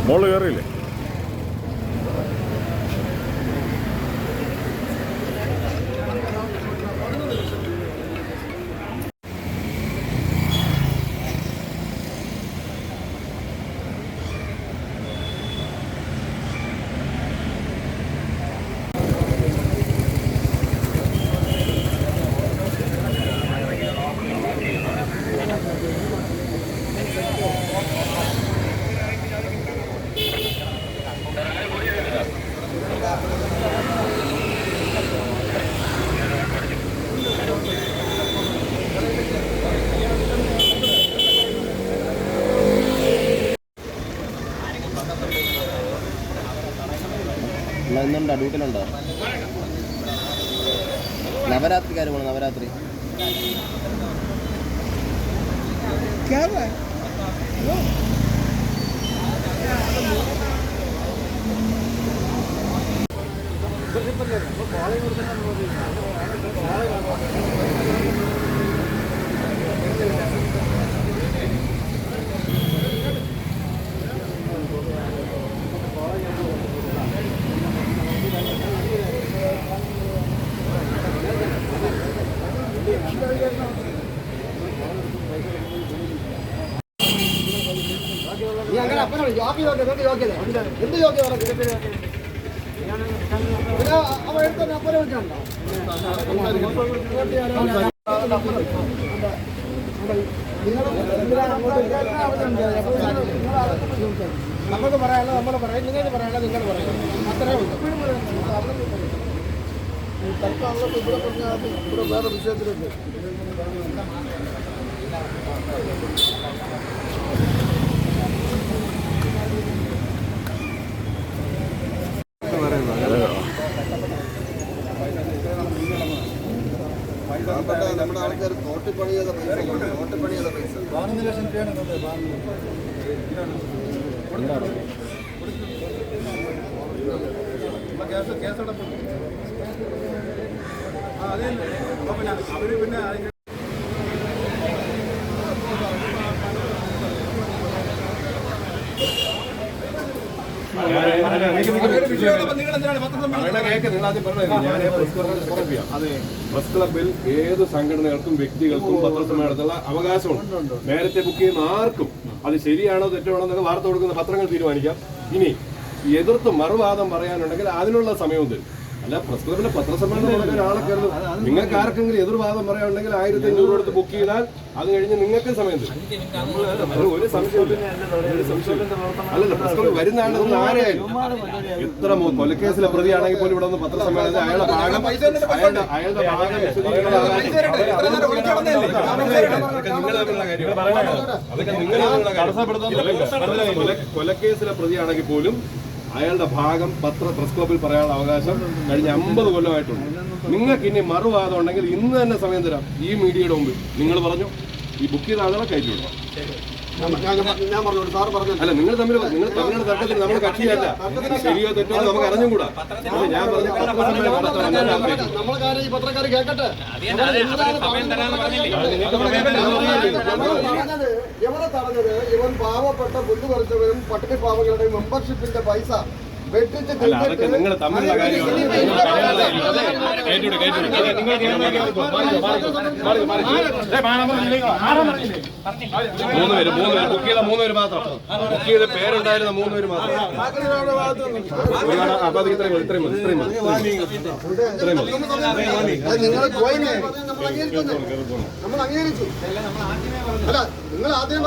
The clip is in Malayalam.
മോള് കയറിയില്ലേ? ഇന്നുണ്ടോ? ഡ്യൂട്ടിയിലുണ്ടോ? നവരാത്രിക്കാർ പോകണം. നവരാത്രി നമുക്ക് പറയാനുള്ളത് നമ്മൾ പറയാം, നിങ്ങൾക്ക് പറയാനുള്ളത് നിങ്ങൾ പറയാം. അത്രേ ഉള്ളൂ. തൽക്കാലം ഇവിടെ പറഞ്ഞാൽ ഇവിടെ വേറെ വിഷയത്തിലുണ്ട്. നമ്മുടെ ആൾക്കാർ നോട്ടിപ്പണി ചെയ്ത പൈസ 12 ലക്ഷം രൂപയാണ് കേസടപ്പ്. അതെ, അവര് പിന്നെ പ്രസ് ക്ലബിൽ ഏത് സംഘടനകൾക്കും വ്യക്തികൾക്കും പത്രസമ്മേളനത്തിലുള്ള അവകാശമുണ്ട്. നേരത്തെ ബുക്ക് ചെയ്യുന്ന ആർക്കും അത് ശരിയാണോ തെറ്റാണോ എന്നൊക്കെ വാർത്ത കൊടുക്കുന്ന പത്രങ്ങൾ തീരുമാനിക്കാം. ഇനി എതിർത്ത് മറുവാദം പറയാനുണ്ടെങ്കിൽ അതിനുള്ള സമയവും തരും. അല്ല, പ്രസ് ക്ലബിലെ പത്രസമ്മേളനം ഒരാളെ കരുതും. നിങ്ങൾക്ക് ആർക്കെങ്കിലും എതിർവാദം പറയാനുണ്ടെങ്കിൽ 1500 കൊടുത്ത് ബുക്ക് ചെയ്താൽ അത് കഴിഞ്ഞ് നിങ്ങൾക്ക് സമയം തരും. ഒരു സംശയമില്ല. അല്ലല്ല, പ്രസ് ക്ലബ് വരുന്ന ആളൊന്നും ആരെയായാലും എത്ര കൊലക്കേസിലെ പ്രതിയാണെങ്കിൽ പോലും ഇവിടെ ഒന്ന് പത്രസമ്മേളനത്തിൽ അയാളുടെ ഭാഗം കൊലക്കേസിലെ പ്രതിയാണെങ്കിൽ പോലും അയാളുടെ ഭാഗം പ്രസ് ക്ലബിൽ പറയാനുള്ള അവകാശം കഴിഞ്ഞ 50 കൊല്ലമായിട്ടുണ്ട്. നിങ്ങൾക്ക് ഇനി മറുവാദം ഉണ്ടെങ്കിൽ ഇന്ന് തന്നെ സമയം തരാം. ഈ മീഡിയയുടെ മുമ്പിൽ നിങ്ങൾ പറഞ്ഞു, ഈ ബുക്ക് ചെയ്ത ആളുകളെ കയറ്റി വിടാം. അല്ല, നിങ്ങൾ തമ്മിലുള്ള തർക്കത്തിന് നമ്മൾ കക്ഷിയല്ല. ശരിയോ തെറ്റോ നമുക്ക് അറിഞ്ഞുകൂടാ. ഞാൻ പറഞ്ഞു ഇവൻ പാവപ്പെട്ട പുല്ല് പറിച്ചവരും പട്ടിണി പാവങ്ങളുടെ മെമ്പർഷിപ്പിന്റെ പൈസ അതൊക്കെ നിങ്ങൾ തമ്മിലുള്ള കാര്യമാണ്. മൂന്ന് പേര് ബുക്ക് ചെയ്ത 3 പേര് മാത്രം. ബുക്ക് ചെയ്ത പേരുണ്ടായിരുന്ന 3 പേര് മാത്രം. അപ്പൊ അത് ഇത്രയും നമ്മൾ അംഗീകരിച്ചു. അല്ല, നിങ്ങൾ ആദ്യം